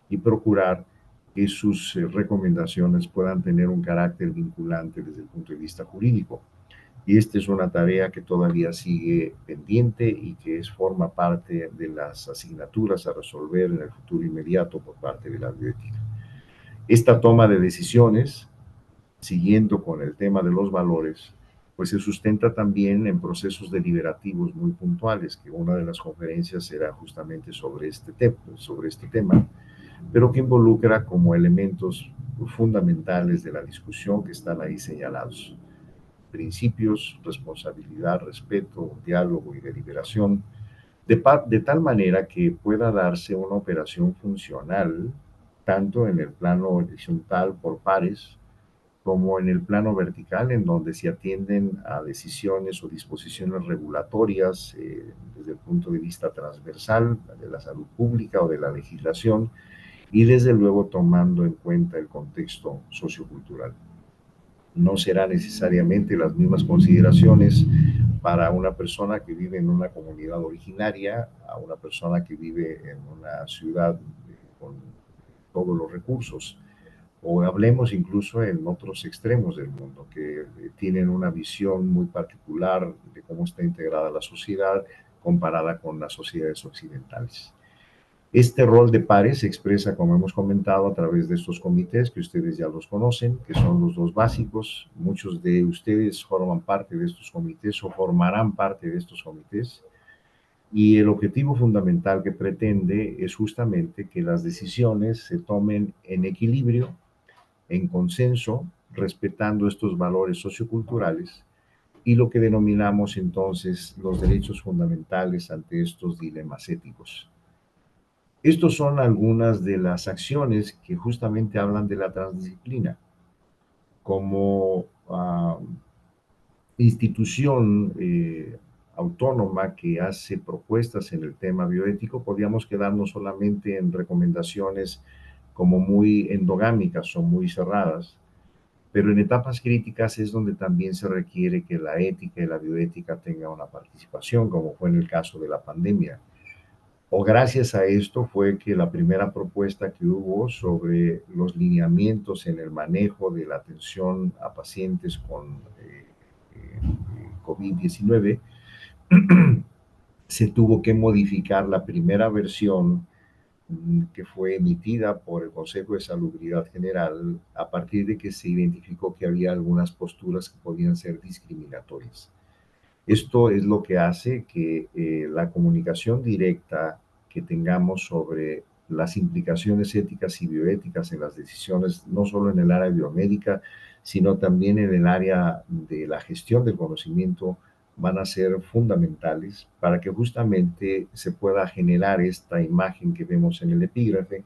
y procurar que sus recomendaciones puedan tener un carácter vinculante desde el punto de vista jurídico. Y esta es una tarea que todavía sigue pendiente y que forma parte de las asignaturas a resolver en el futuro inmediato por parte de la bioética. Esta toma de decisiones, siguiendo con el tema de los valores, pues se sustenta también en procesos deliberativos muy puntuales, que una de las conferencias será justamente sobre este tema, pero que involucra como elementos fundamentales de la discusión que están ahí señalados. Principios, responsabilidad, respeto, diálogo y deliberación, de tal manera que pueda darse una operación funcional, tanto en el plano horizontal por pares, como en el plano vertical, en donde se atienden a decisiones o disposiciones regulatorias desde el punto de vista transversal de la salud pública o de la legislación, y desde luego tomando en cuenta el contexto sociocultural. no será necesariamente las mismas consideraciones para una persona que vive en una comunidad originaria a una persona que vive en una ciudad con todos los recursos. O hablemos incluso en otros extremos del mundo, que tienen una visión muy particular de cómo está integrada la sociedad comparada con las sociedades occidentales. Este rol de pares se expresa, como hemos comentado, a través de estos comités que ustedes ya los conocen, que son los dos básicos. Muchos de ustedes forman parte de estos comités o formarán parte de estos comités. Y el objetivo fundamental que pretende es justamente que las decisiones se tomen en equilibrio, en consenso, respetando estos valores socioculturales y lo que denominamos entonces los derechos fundamentales ante estos dilemas éticos. Estos son algunas de las acciones que justamente hablan de la transdisciplina. Como institución autónoma que hace propuestas en el tema bioético, podríamos quedarnos solamente en recomendaciones como muy endogámicas o muy cerradas, pero en etapas críticas es donde también se requiere que la ética y la bioética tengan una participación, como fue en el caso de la pandemia. O gracias a esto fue que la primera propuesta que hubo sobre los lineamientos en el manejo de la atención a pacientes con COVID-19, se tuvo que modificar la primera versión que fue emitida por el Consejo de Salubridad General a partir de que se identificó que había algunas posturas que podían ser discriminatorias. Esto es lo que hace que la comunicación directa que tengamos sobre las implicaciones éticas y bioéticas en las decisiones, no solo en el área biomédica, sino también en el área de la gestión del conocimiento, van a ser fundamentales para que justamente se pueda generar esta imagen que vemos en el epígrafe,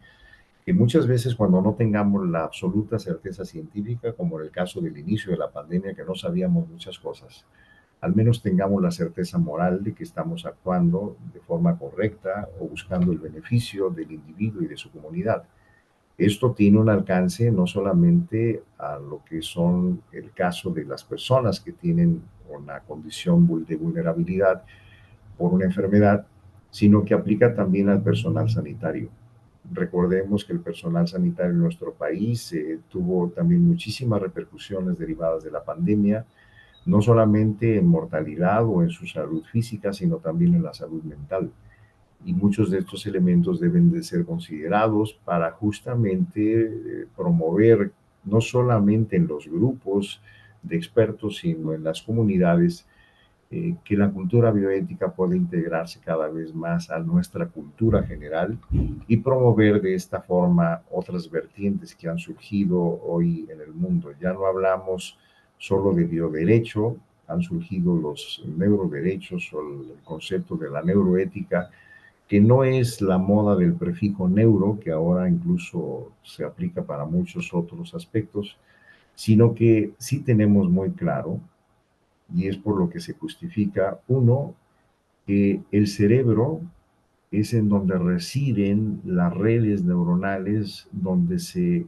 que muchas veces cuando no tengamos la absoluta certeza científica, como en el caso del inicio de la pandemia, que no sabíamos muchas cosas, al menos tengamos la certeza moral de que estamos actuando de forma correcta o buscando el beneficio del individuo y de su comunidad. Esto tiene un alcance no solamente a lo que son el caso de las personas que tienen una condición de vulnerabilidad por una enfermedad, sino que aplica también al personal sanitario. Recordemos que el personal sanitario en nuestro país tuvo también muchísimas repercusiones derivadas de la pandemia, no solamente en mortalidad o en su salud física, sino también en la salud mental. Y muchos de estos elementos deben de ser considerados para justamente promover, no solamente en los grupos de expertos, sino en las comunidades, que la cultura bioética pueda integrarse cada vez más a nuestra cultura general y promover de esta forma otras vertientes que han surgido hoy en el mundo. Ya no hablamos solo de bioderecho, han surgido los neuroderechos o el concepto de la neuroética, que no es la moda del prefijo neuro, que ahora incluso se aplica para muchos otros aspectos, sino que sí tenemos muy claro, y es por lo que se justifica, uno, que el cerebro es en donde residen las redes neuronales, donde se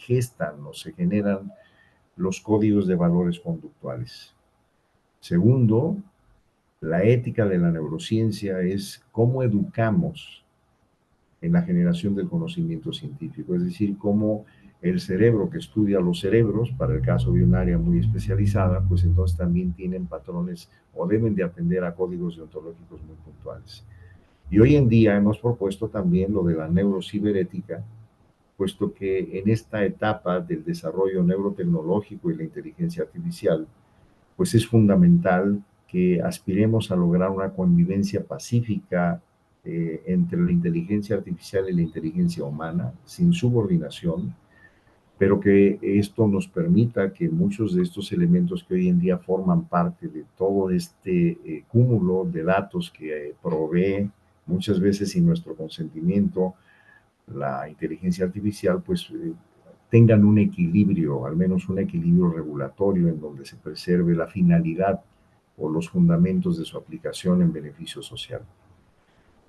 gestan o se generan los códigos de valores conductuales. Segundo, la ética de la neurociencia es cómo educamos en la generación del conocimiento científico, es decir, cómo el cerebro que estudia los cerebros, para el caso de un área muy especializada, pues entonces también tienen patrones o deben de atender a códigos deontológicos muy puntuales. Y hoy en día hemos propuesto también lo de la neurociberética, puesto que en esta etapa del desarrollo neurotecnológico y la inteligencia artificial, pues es fundamental que aspiremos a lograr una convivencia pacífica entre la inteligencia artificial y la inteligencia humana, sin subordinación, pero que esto nos permita que muchos de estos elementos que hoy en día forman parte de todo este cúmulo de datos que provee muchas veces sin nuestro consentimiento la inteligencia artificial, pues tengan un equilibrio, al menos un equilibrio regulatorio en donde se preserve la finalidad o los fundamentos de su aplicación en beneficio social.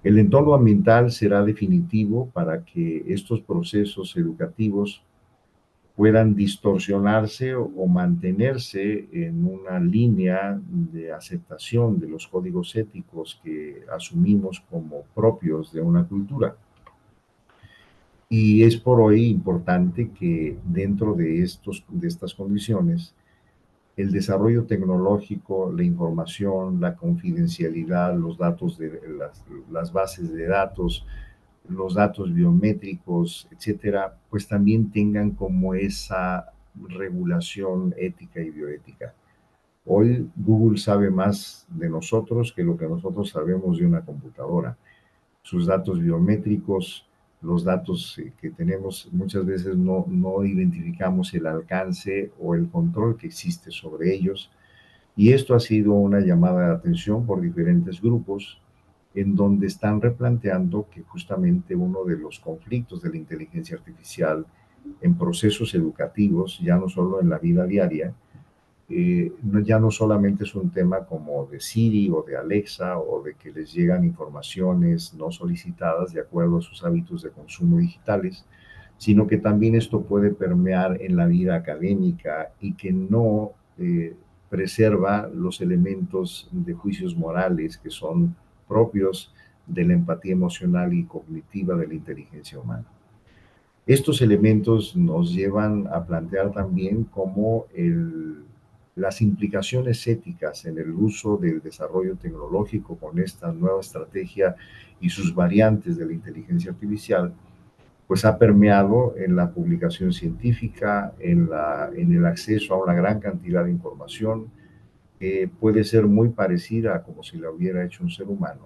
El entorno ambiental será definitivo para que estos procesos educativos puedan distorsionarse o mantenerse en una línea de aceptación de los códigos éticos que asumimos como propios de una cultura. Y es por hoy importante que dentro de estas condiciones, el desarrollo tecnológico, la información, la confidencialidad, los datos de las bases de datos, los datos biométricos, etcétera, pues también tengan como esa regulación ética y bioética. Hoy Google sabe más de nosotros que lo que nosotros sabemos de una computadora. Sus datos biométricos, los datos que tenemos, muchas veces no identificamos el alcance o el control que existe sobre ellos. Y esto ha sido una llamada de atención por diferentes grupos en donde están replanteando que justamente uno de los conflictos de la inteligencia artificial en procesos educativos, ya no solo en la vida diaria, ya no solamente es un tema como de Siri o de Alexa o de que les llegan informaciones no solicitadas de acuerdo a sus hábitos de consumo digitales, sino que también esto puede permear en la vida académica y que no preserva los elementos de juicios morales que son propios de la empatía emocional y cognitiva de la inteligencia humana. Estos elementos nos llevan a plantear también cómo las implicaciones éticas en el uso del desarrollo tecnológico con esta nueva estrategia y sus variantes de la inteligencia artificial, pues ha permeado en la publicación científica, en el acceso a una gran cantidad de información que puede ser muy parecida a como si la hubiera hecho un ser humano,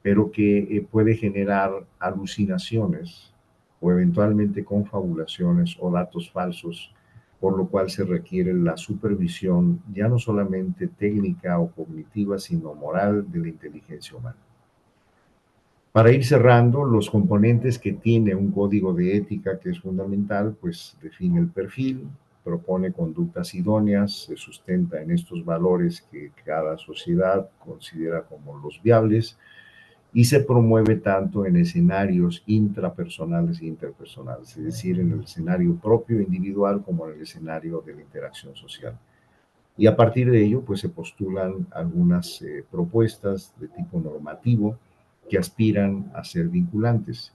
pero que puede generar alucinaciones o eventualmente confabulaciones o datos falsos, por lo cual se requiere la supervisión ya no solamente técnica o cognitiva, sino moral de la inteligencia humana. Para ir cerrando, los componentes que tiene un código de ética que es fundamental, pues define el perfil, propone conductas idóneas, se sustenta en estos valores que cada sociedad considera como los viables, y se promueve tanto en escenarios intrapersonales e interpersonales, es decir, en el escenario propio individual como en el escenario de la interacción social. Y a partir de ello, pues se postulan algunas propuestas de tipo normativo que aspiran a ser vinculantes.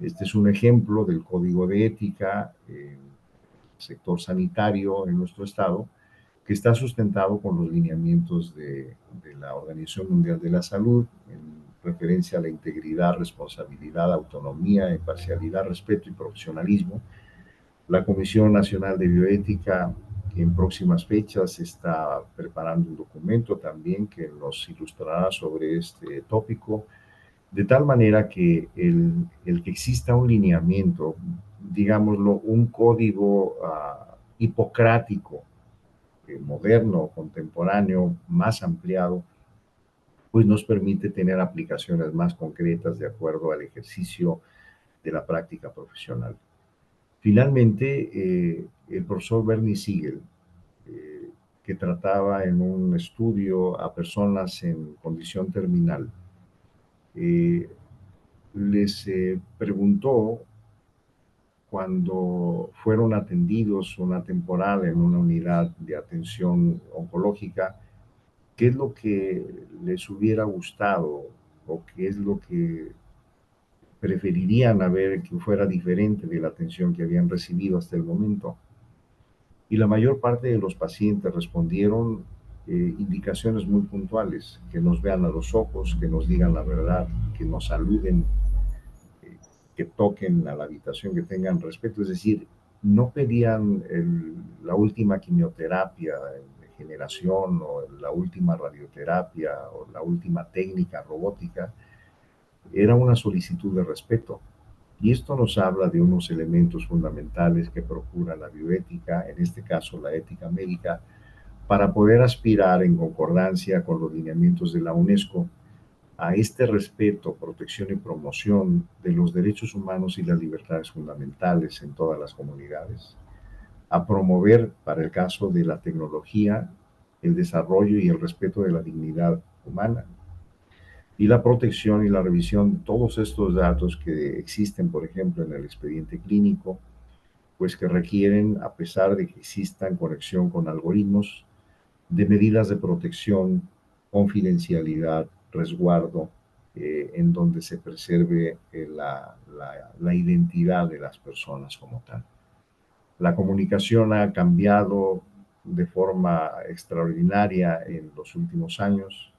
Este es un ejemplo del código de ética en el sector sanitario en nuestro estado, que está sustentado con los lineamientos de la Organización Mundial de la Salud en referencia a la integridad, responsabilidad, autonomía, imparcialidad, respeto y profesionalismo. La Comisión Nacional de Bioética en próximas fechas está preparando un documento también que nos ilustrará sobre este tópico, de tal manera que el que exista un lineamiento, digámoslo, un código hipocrático, moderno, contemporáneo, más ampliado, pues nos permite tener aplicaciones más concretas de acuerdo al ejercicio de la práctica profesional. Finalmente, el profesor Bernie Siegel, que trataba en un estudio a personas en condición terminal, les preguntó cuando fueron atendidos una temporada en una unidad de atención oncológica, qué es lo que les hubiera gustado o qué es lo que preferirían a ver que fuera diferente de la atención que habían recibido hasta el momento. Y la mayor parte de los pacientes respondieron indicaciones muy puntuales, que nos vean a los ojos, que nos digan la verdad, que nos saluden, que toquen a la habitación, que tengan respeto. Es decir, no pedían la última quimioterapia de generación o la última radioterapia o la última técnica robótica. Era una solicitud de respeto. Y esto nos habla de unos elementos fundamentales que procura la bioética, en este caso la ética médica, para poder aspirar en concordancia con los lineamientos de la UNESCO a este respeto, protección y promoción de los derechos humanos y las libertades fundamentales en todas las comunidades, a promover, para el caso de la tecnología, el desarrollo y el respeto de la dignidad humana, y la protección y la revisión de todos estos datos que existen, por ejemplo, en el expediente clínico, pues que requieren, a pesar de que existan conexión con algoritmos, de medidas de protección, confidencialidad, resguardo, en donde se preserve la identidad de las personas como tal. La comunicación ha cambiado de forma extraordinaria en los últimos años,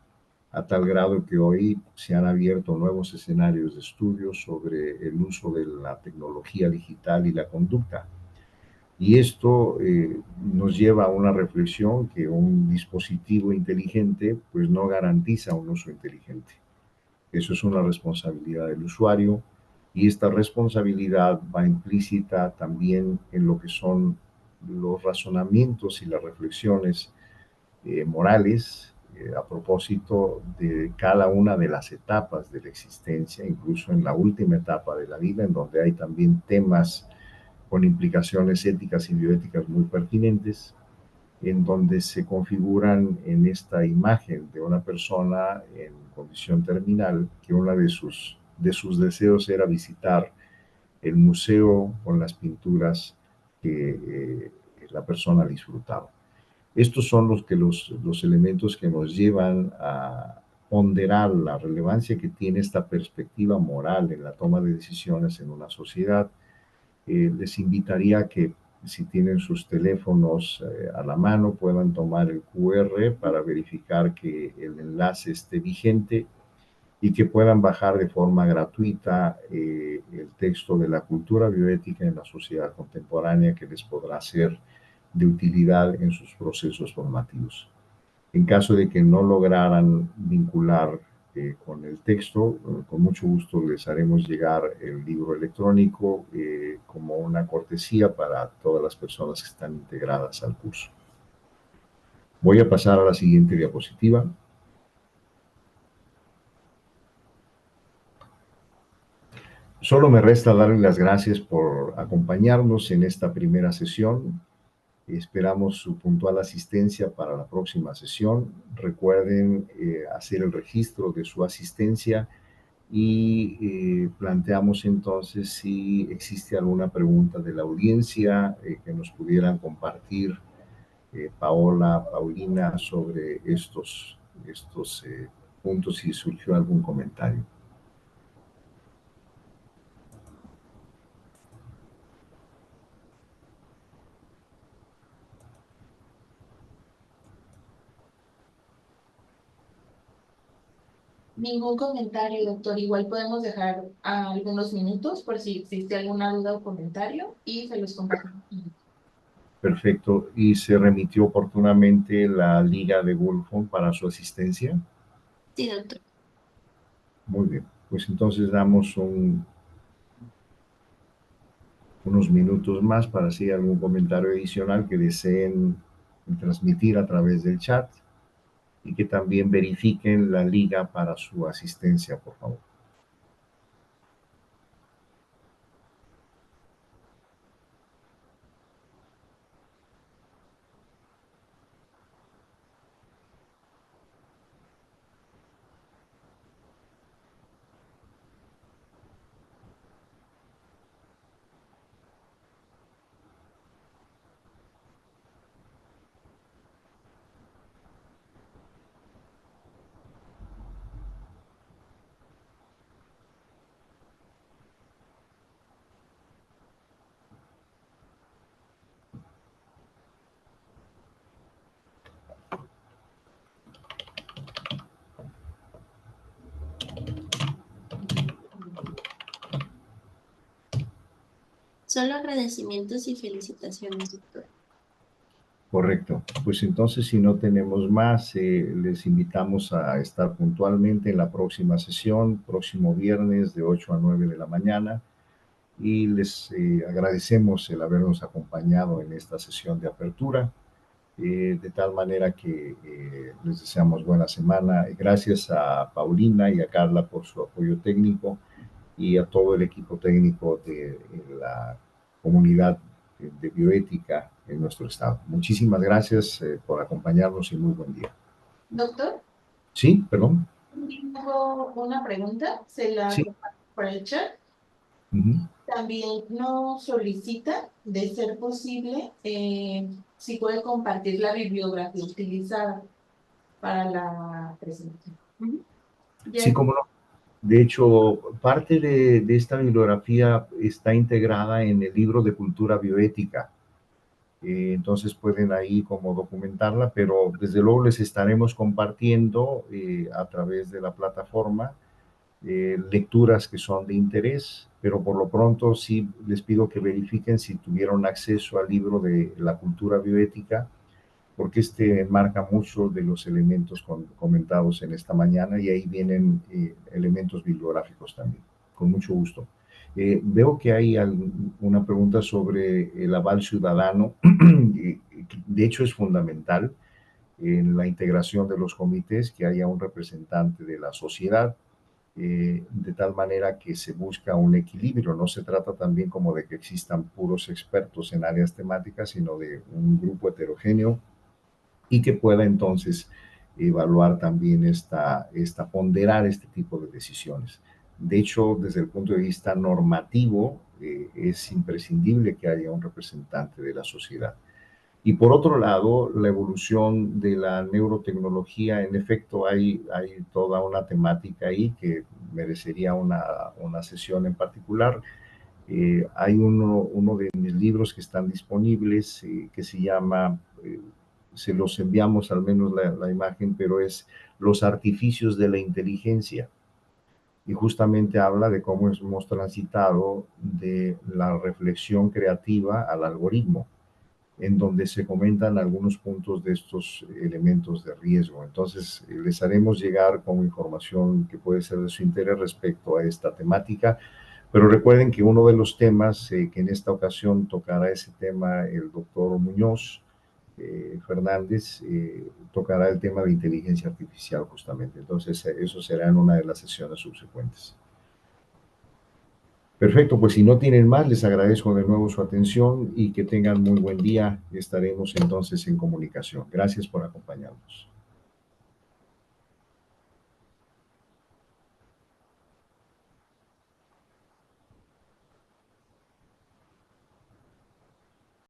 a tal grado que hoy se han abierto nuevos escenarios de estudio sobre el uso de la tecnología digital y la conducta. Y esto nos lleva a una reflexión que un dispositivo inteligente pues no garantiza un uso inteligente. Eso es una responsabilidad del usuario y esta responsabilidad va implícita también en lo que son los razonamientos y las reflexiones morales a propósito de cada una de las etapas de la existencia, incluso en la última etapa de la vida, en donde hay también temas con implicaciones éticas y bioéticas muy pertinentes, en donde se configuran en esta imagen de una persona en condición terminal que uno de sus deseos era visitar el museo con las pinturas que la persona disfrutaba. Estos son los elementos que nos llevan a ponderar la relevancia que tiene esta perspectiva moral en la toma de decisiones en una sociedad. Les invitaría a que si tienen sus teléfonos a la mano puedan tomar el QR para verificar que el enlace esté vigente y que puedan bajar de forma gratuita el texto de la cultura bioética en la sociedad contemporánea que les podrá ser de utilidad en sus procesos formativos. En caso de que no lograran vincular con el texto, con mucho gusto les haremos llegar el libro electrónico como una cortesía para todas las personas que están integradas al curso. Voy a pasar a la siguiente diapositiva. Solo me resta darles las gracias por acompañarnos en esta primera sesión. Esperamos su puntual asistencia para la próxima sesión. Recuerden hacer el registro de su asistencia y planteamos entonces si existe alguna pregunta de la audiencia que nos pudieran compartir Paola, Paulina, sobre estos puntos, si surgió algún comentario. Ningún comentario, doctor. Igual podemos dejar algunos minutos por si existe alguna duda o comentario y se los compartimos. Perfecto. ¿Y se remitió oportunamente la liga de Wolfson para su asistencia? Sí, doctor. Muy bien. Pues entonces damos unos minutos más para si hay algún comentario adicional que deseen transmitir a través del chat y que también verifiquen la liga para su asistencia, por favor. Solo agradecimientos y felicitaciones, doctor. Correcto. Pues entonces, si no tenemos más, les invitamos a estar puntualmente en la próxima sesión, próximo viernes de 8 a 9 de la mañana. Y les agradecemos el habernos acompañado en esta sesión de apertura, de tal manera que les deseamos buena semana. Gracias a Paulina y a Carla por su apoyo técnico y a todo el equipo técnico de la comunidad de bioética en nuestro estado. Muchísimas gracias por acompañarnos y muy buen día. Doctor, Sí, perdón. tengo una pregunta, se la Sí. comparto por el chat. Uh-huh. También nos solicita, de ser posible, si puede compartir la bibliografía utilizada para la presentación. Ujú. Sí, Ya. como no. De hecho, parte de esta bibliografía está integrada en el libro de cultura bioética. Entonces pueden ahí como documentarla, pero desde luego les estaremos compartiendo a través de la plataforma lecturas que son de interés, pero por lo pronto sí les pido que verifiquen si tuvieron acceso al libro de la cultura bioética, porque este marca mucho de los elementos comentados en esta mañana y ahí vienen elementos bibliográficos también, con mucho gusto. Veo que hay una pregunta sobre el aval ciudadano. De hecho, es fundamental en la integración de los comités que haya un representante de la sociedad, de tal manera que se busca un equilibrio. No se trata también como de que existan puros expertos en áreas temáticas, sino de un grupo heterogéneo y que pueda entonces evaluar también ponderar este tipo de decisiones. De hecho, desde el punto de vista normativo, es imprescindible que haya un representante de la sociedad. Y por otro lado, la evolución de la neurotecnología, en efecto, hay toda una temática ahí que merecería una sesión en particular. Hay uno de mis libros que están disponibles que se llama, se los enviamos al menos la imagen, pero es Los artificios de la inteligencia. Y justamente habla de cómo hemos transitado de la reflexión creativa al algoritmo, en donde se comentan algunos puntos de estos elementos de riesgo. Entonces, les haremos llegar como información que puede ser de su interés respecto a esta temática, pero recuerden que uno de los temas que en esta ocasión tocará ese tema el doctor Muñoz Fernández, tocará el tema de inteligencia artificial justamente. Entonces, eso será en una de las sesiones subsecuentes. Perfecto, pues si no tienen más, les agradezco de nuevo su atención y que tengan muy buen día. Estaremos entonces en comunicación. Gracias por acompañarnos.